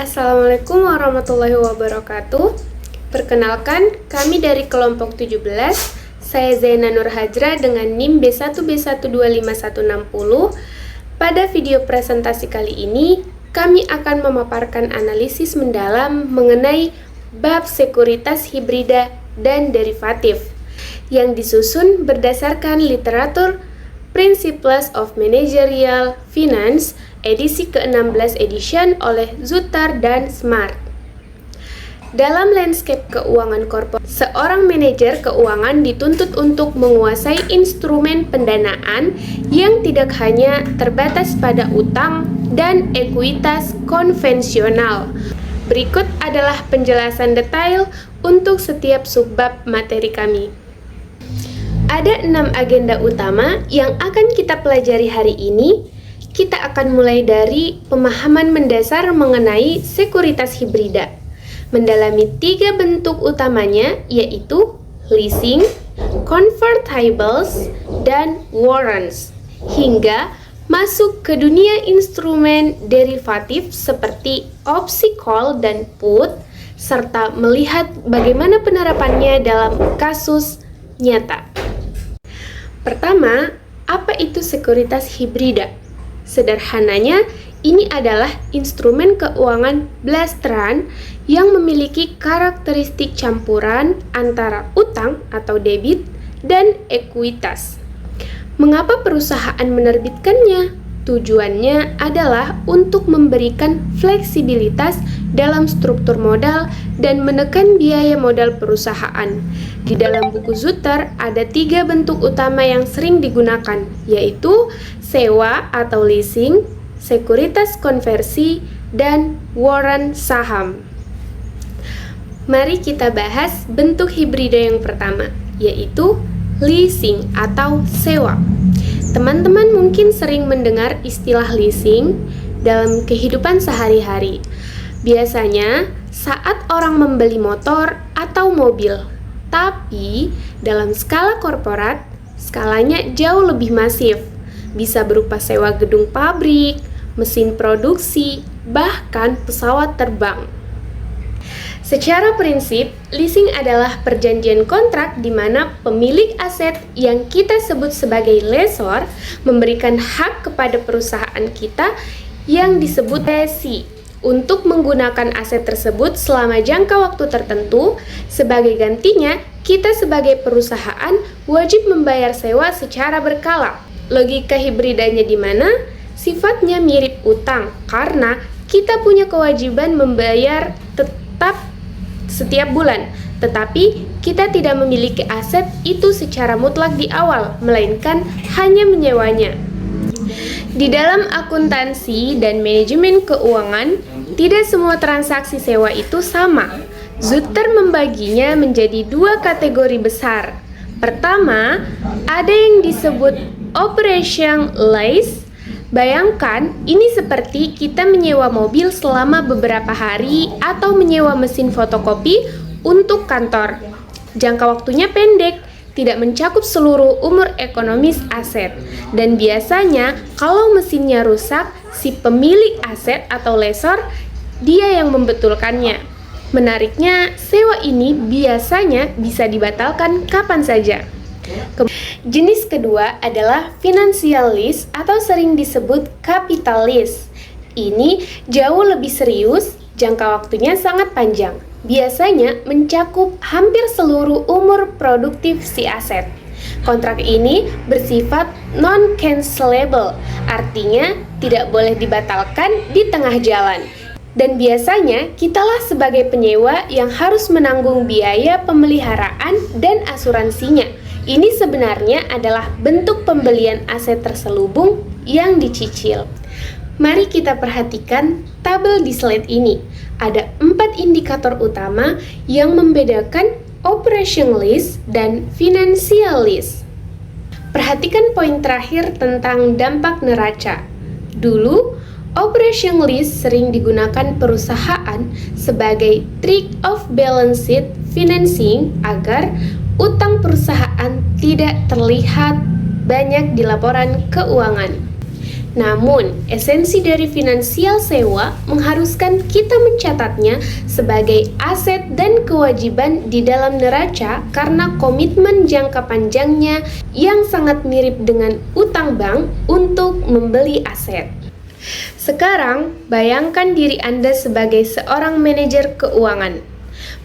Assalamualaikum warahmatullahi wabarakatuh. Perkenalkan, kami dari kelompok 17. Saya Zaina Nur Hajra dengan NIM B1B1255160. Pada video presentasi kali ini, kami akan memaparkan analisis mendalam mengenai bab sekuritas hibrida dan derivatif yang disusun berdasarkan literatur Principles of Managerial Finance edisi ke-16 edition oleh Zutter dan Smart. Dalam landscape keuangan korporat, seorang manajer keuangan dituntut untuk menguasai instrumen pendanaan yang tidak hanya terbatas pada utang dan ekuitas konvensional. Berikut adalah penjelasan detail untuk setiap subbab materi kami. Ada 6 agenda utama yang akan kita pelajari hari ini. Kita akan mulai dari pemahaman mendasar mengenai sekuritas hibrida, mendalami 3 bentuk utamanya, yaitu leasing, convertibles, dan warrants, hingga masuk ke dunia instrumen derivatif seperti opsi call dan put, serta melihat bagaimana penerapannya dalam kasus nyata. Pertama, apa itu sekuritas hibrida? Sederhananya, ini adalah instrumen keuangan blasteran yang memiliki karakteristik campuran antara utang atau debit dan ekuitas. Mengapa perusahaan menerbitkannya? Tujuannya adalah untuk memberikan fleksibilitas dalam struktur modal dan menekan biaya modal perusahaan. Di dalam buku Zutter ada 3 bentuk utama yang sering digunakan, yaitu sewa atau leasing, sekuritas konversi, dan warrant saham. Mari kita bahas bentuk hibrida yang pertama, yaitu leasing atau sewa. Teman-teman mungkin sering mendengar istilah leasing dalam kehidupan sehari-hari. Biasanya saat orang membeli motor atau mobil, tapi dalam skala korporat, skalanya jauh lebih masif. Bisa berupa sewa gedung pabrik, mesin produksi, bahkan pesawat terbang. Secara prinsip, leasing adalah perjanjian kontrak di mana pemilik aset yang kita sebut sebagai lessor memberikan hak kepada perusahaan kita yang disebut lessee untuk menggunakan aset tersebut selama jangka waktu tertentu. Sebagai gantinya, kita sebagai perusahaan wajib membayar sewa secara berkala. Logika hibridanya di mana? Sifatnya mirip utang karena kita punya kewajiban membayar tetap setiap bulan, tetapi kita tidak memiliki aset itu secara mutlak di awal, melainkan hanya menyewanya. Di dalam akuntansi dan manajemen keuangan, tidak semua transaksi sewa itu sama. Zutter membaginya menjadi 2 kategori besar. Pertama, ada yang disebut operation lease. Bayangkan, ini seperti kita menyewa mobil selama beberapa hari atau menyewa mesin fotokopi untuk kantor. Jangka waktunya pendek, tidak mencakup seluruh umur ekonomis aset. Dan biasanya, kalau mesinnya rusak, si pemilik aset atau lessor, dia yang membetulkannya. Menariknya, sewa ini biasanya bisa dibatalkan kapan saja. Jenis kedua adalah financial lease atau sering disebut capital lease. Ini jauh lebih serius, jangka waktunya sangat panjang. Biasanya mencakup hampir seluruh umur produktif si aset. Kontrak ini bersifat non-cancelable, artinya tidak boleh dibatalkan di tengah jalan. Dan biasanya kitalah sebagai penyewa yang harus menanggung biaya pemeliharaan dan asuransinya. Ini sebenarnya adalah bentuk pembelian aset terselubung yang dicicil. Mari kita perhatikan tabel di slide ini. Ada 4 indikator utama yang membedakan operation lease dan financial lease. Perhatikan poin terakhir tentang dampak neraca. Dulu, operation lease sering digunakan perusahaan sebagai trick of balance sheet financing agar utang perusahaan tidak terlihat banyak di laporan keuangan. Namun, esensi dari finansial sewa mengharuskan kita mencatatnya sebagai aset dan kewajiban di dalam neraca karena komitmen jangka panjangnya yang sangat mirip dengan utang bank untuk membeli aset. Sekarang, bayangkan diri Anda sebagai seorang manajer keuangan.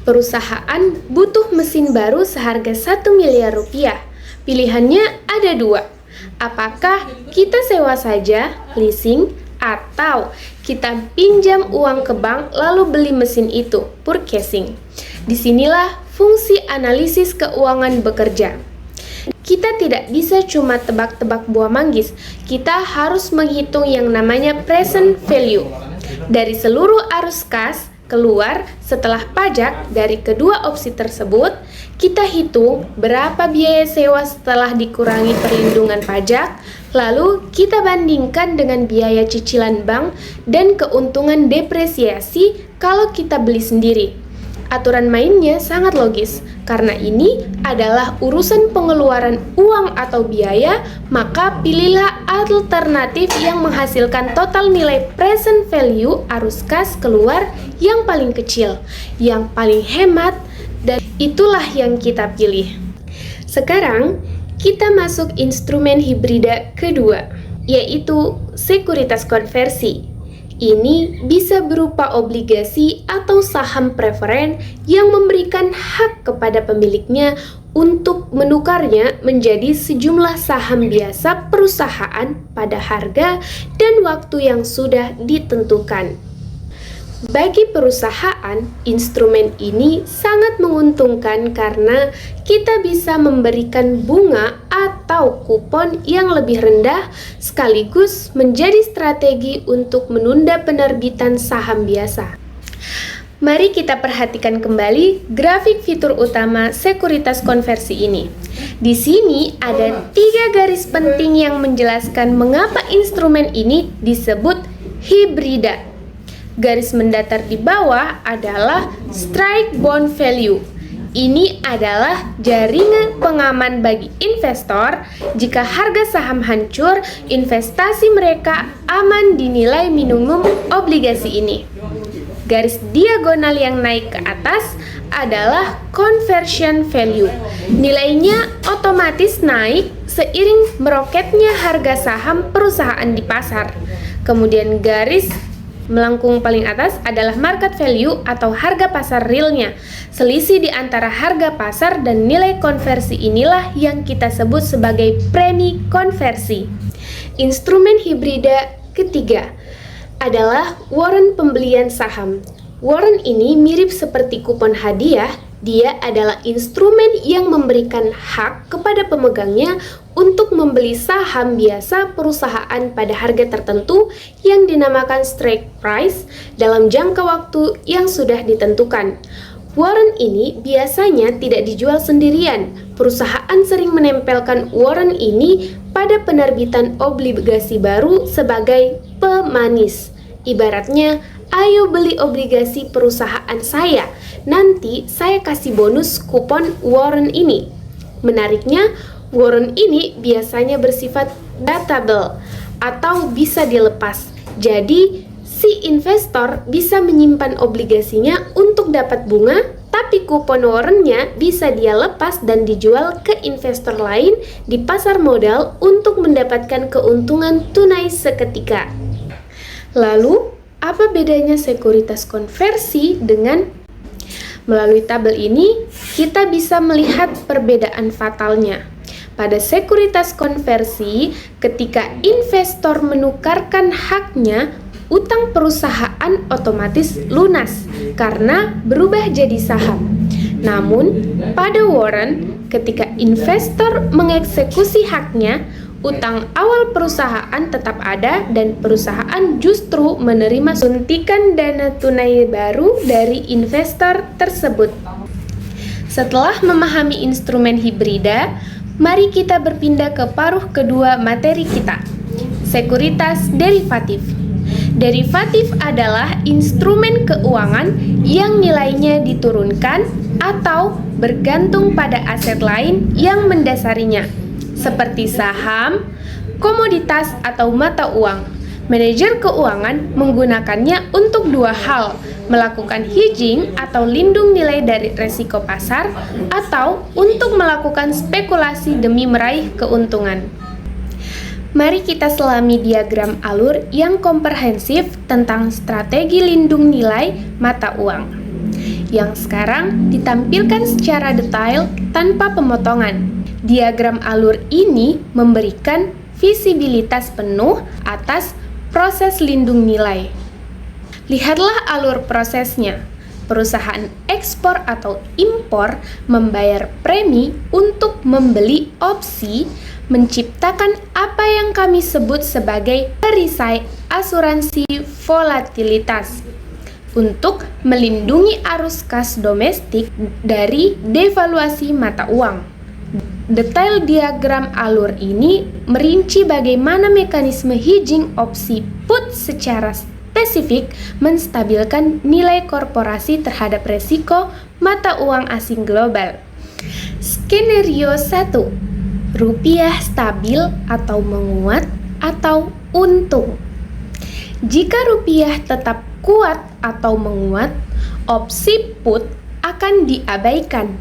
Perusahaan butuh mesin baru seharga 1 miliar rupiah. Pilihannya ada dua. Apakah kita sewa saja, leasing, atau kita pinjam uang ke bank lalu beli mesin itu, purchasing. Disinilah fungsi analisis keuangan bekerja. Kita tidak bisa cuma tebak-tebak buah manggis. Kita harus menghitung yang namanya present value. Dari seluruh arus kas keluar setelah pajak dari kedua opsi tersebut, kita hitung berapa biaya sewa setelah dikurangi perlindungan pajak, lalu kita bandingkan dengan biaya cicilan bank dan keuntungan depresiasi kalau kita beli sendiri. Aturan mainnya sangat logis, karena ini adalah urusan pengeluaran uang atau biaya, maka pilihlah alternatif yang menghasilkan total nilai present value arus kas keluar yang paling kecil, yang paling hemat, dan itulah yang kita pilih. Sekarang, kita masuk instrumen hibrida kedua, yaitu sekuritas konversi. Ini bisa berupa obligasi atau saham preferen yang memberikan hak kepada pemiliknya untuk menukarnya menjadi sejumlah saham biasa perusahaan pada harga dan waktu yang sudah ditentukan. Bagi perusahaan, instrumen ini sangat menguntungkan karena kita bisa memberikan bunga atau kupon yang lebih rendah sekaligus menjadi strategi untuk menunda penerbitan saham biasa. Mari kita perhatikan kembali grafik fitur utama sekuritas konversi ini. Di sini ada 3 garis penting yang menjelaskan mengapa instrumen ini disebut hibrida. Garis mendatar di bawah adalah strike bond value. Ini adalah jaringan pengaman bagi investor. Jika harga saham hancur, investasi mereka aman dinilai minimum obligasi ini. Garis diagonal yang naik ke atas adalah conversion value. Nilainya otomatis naik seiring meroketnya harga saham perusahaan di pasar. Kemudian garis melengkung paling atas adalah market value atau harga pasar realnya. Selisih di antara harga pasar dan nilai konversi inilah yang kita sebut sebagai premi konversi. Instrumen hibrida ketiga adalah warrant pembelian saham. Warrant ini mirip seperti kupon hadiah. Dia adalah instrumen yang memberikan hak kepada pemegangnya untuk membeli saham biasa perusahaan pada harga tertentu yang dinamakan strike price dalam jangka waktu yang sudah ditentukan. Warrant ini biasanya tidak dijual sendirian. Perusahaan sering menempelkan warrant ini pada penerbitan obligasi baru sebagai pemanis. Ibaratnya, ayo beli obligasi perusahaan saya, nanti saya kasih bonus kupon warrant ini. Menariknya, warrant ini biasanya bersifat datable atau bisa dilepas. Jadi, si investor bisa menyimpan obligasinya untuk dapat bunga, tapi kupon warrantnya bisa dia lepas dan dijual ke investor lain di pasar modal untuk mendapatkan keuntungan tunai seketika. Lalu, apa bedanya sekuritas konversi dengan? Melalui tabel ini, kita bisa melihat perbedaan fatalnya. Pada sekuritas konversi, ketika investor menukarkan haknya, utang perusahaan otomatis lunas karena berubah jadi saham. Namun, pada warrant, ketika investor mengeksekusi haknya, utang awal perusahaan tetap ada dan perusahaan justru menerima suntikan dana tunai baru dari investor tersebut. Setelah memahami instrumen hibrida, mari kita berpindah ke paruh kedua materi kita, sekuritas derivatif. Derivatif adalah instrumen keuangan yang nilainya diturunkan atau bergantung pada aset lain yang mendasarinya, seperti saham, komoditas atau mata uang. Manajer keuangan menggunakannya untuk dua hal, melakukan hedging atau lindung nilai dari resiko pasar, atau untuk melakukan spekulasi demi meraih keuntungan. Mari kita selami diagram alur yang komprehensif tentang strategi lindung nilai mata uang, yang sekarang ditampilkan secara detail tanpa pemotongan. Diagram alur ini memberikan visibilitas penuh atas proses lindung nilai. Lihatlah alur prosesnya. Perusahaan ekspor atau impor membayar premi untuk membeli opsi, menciptakan apa yang kami sebut sebagai perisai asuransi volatilitas untuk melindungi arus kas domestik dari devaluasi mata uang. Detail diagram alur ini merinci bagaimana mekanisme hedging opsi put secara spesifik menstabilkan nilai korporasi terhadap resiko mata uang asing global. Skenario 1. Rupiah stabil atau menguat atau untung. Jika rupiah tetap kuat atau menguat, opsi put akan diabaikan.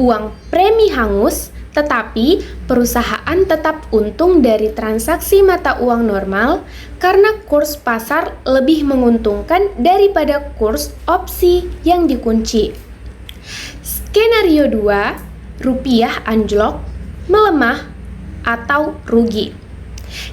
Uang premi hangus, tetapi perusahaan tetap untung dari transaksi mata uang normal karena kurs pasar lebih menguntungkan daripada kurs opsi yang dikunci. Skenario 2, rupiah anjlok, melemah, atau rugi.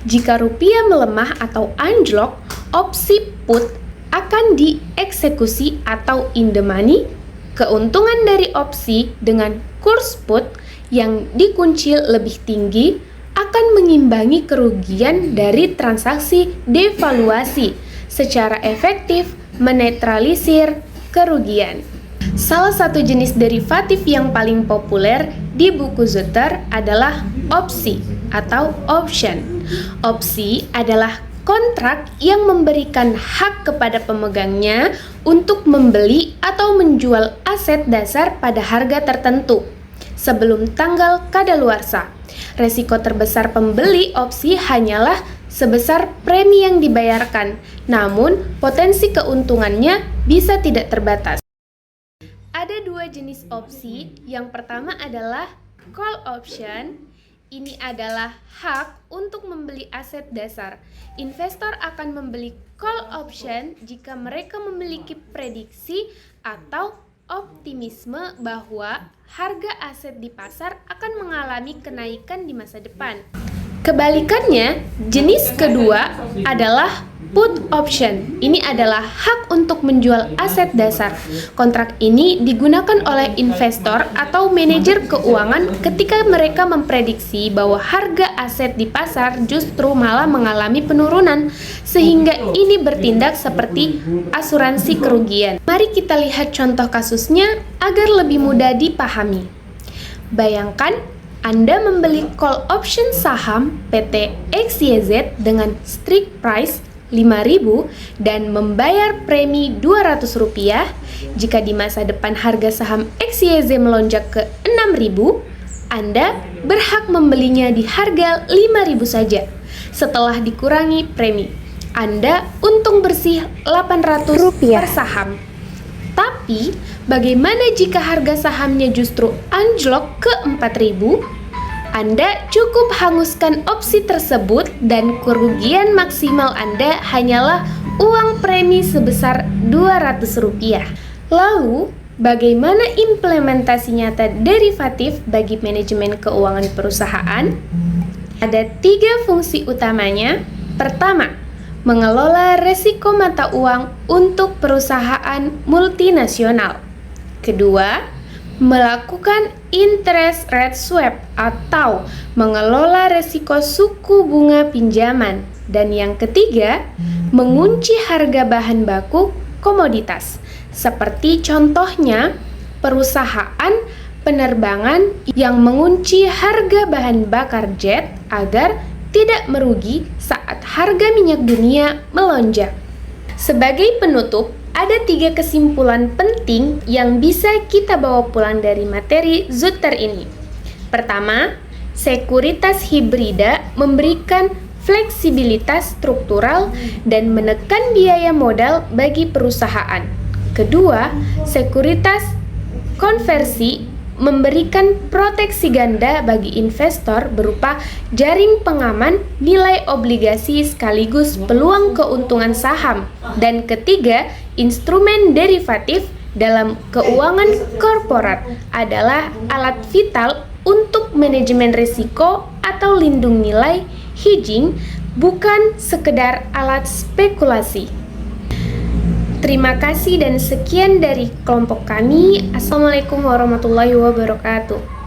Jika rupiah melemah atau anjlok, opsi put akan dieksekusi atau in the money. Keuntungan dari opsi dengan kurs put yang dikunci lebih tinggi akan mengimbangi kerugian dari transaksi devaluasi, secara efektif menetralisir kerugian. Salah satu jenis derivatif yang paling populer di buku Zutter adalah opsi atau option. Opsi adalah kontrak yang memberikan hak kepada pemegangnya untuk membeli atau menjual aset dasar pada harga tertentu sebelum tanggal kadaluarsa. Resiko terbesar pembeli opsi hanyalah sebesar premi yang dibayarkan, namun potensi keuntungannya bisa tidak terbatas. Ada dua jenis opsi. Yang pertama adalah call option. Ini adalah hak untuk membeli aset dasar. Investor akan membeli call option jika mereka memiliki prediksi atau optimisme bahwa harga aset di pasar akan mengalami kenaikan di masa depan. Kebalikannya, jenis kedua adalah put option. Ini adalah hak untuk menjual aset dasar. Kontrak ini digunakan oleh investor atau manajer keuangan ketika mereka memprediksi bahwa harga aset di pasar justru malah mengalami penurunan, sehingga ini bertindak seperti asuransi kerugian. Mari kita lihat contoh kasusnya agar lebih mudah dipahami. Bayangkan Anda membeli call option saham PT XYZ dengan strike price 5.000 dan membayar premi Rp200. Jika di masa depan harga saham XYZ melonjak ke 6.000, Anda berhak membelinya di harga 5.000 saja. Setelah dikurangi premi, Anda untung bersih Rp800 per saham. Tapi, bagaimana jika harga sahamnya justru anjlok ke 4.000? Anda cukup hanguskan opsi tersebut dan kerugian maksimal Anda hanyalah uang premi sebesar Rp200. Lalu, bagaimana implementasi nyata derivatif bagi manajemen keuangan perusahaan? Ada 3 fungsi utamanya. Pertama, mengelola resiko mata uang untuk perusahaan multinasional. Kedua, melakukan interest rate swap atau mengelola resiko suku bunga pinjaman. Dan yang ketiga, mengunci harga bahan baku komoditas. Seperti contohnya perusahaan penerbangan yang mengunci harga bahan bakar jet agar tidak merugi saat harga minyak dunia melonjak. Sebagai penutup, ada 3 kesimpulan penting yang bisa kita bawa pulang dari materi Zutter ini. Pertama, Sekuritas hibrida memberikan fleksibilitas struktural dan menekan biaya modal bagi perusahaan. Kedua, sekuritas konversi memberikan proteksi ganda bagi investor berupa jaring pengaman nilai obligasi sekaligus peluang keuntungan saham. Dan ketiga, instrumen derivatif dalam keuangan korporat adalah alat vital untuk manajemen risiko atau lindung nilai hedging, bukan sekedar alat spekulasi. Terima kasih dan sekian dari kelompok kami. Assalamualaikum warahmatullahi wabarakatuh.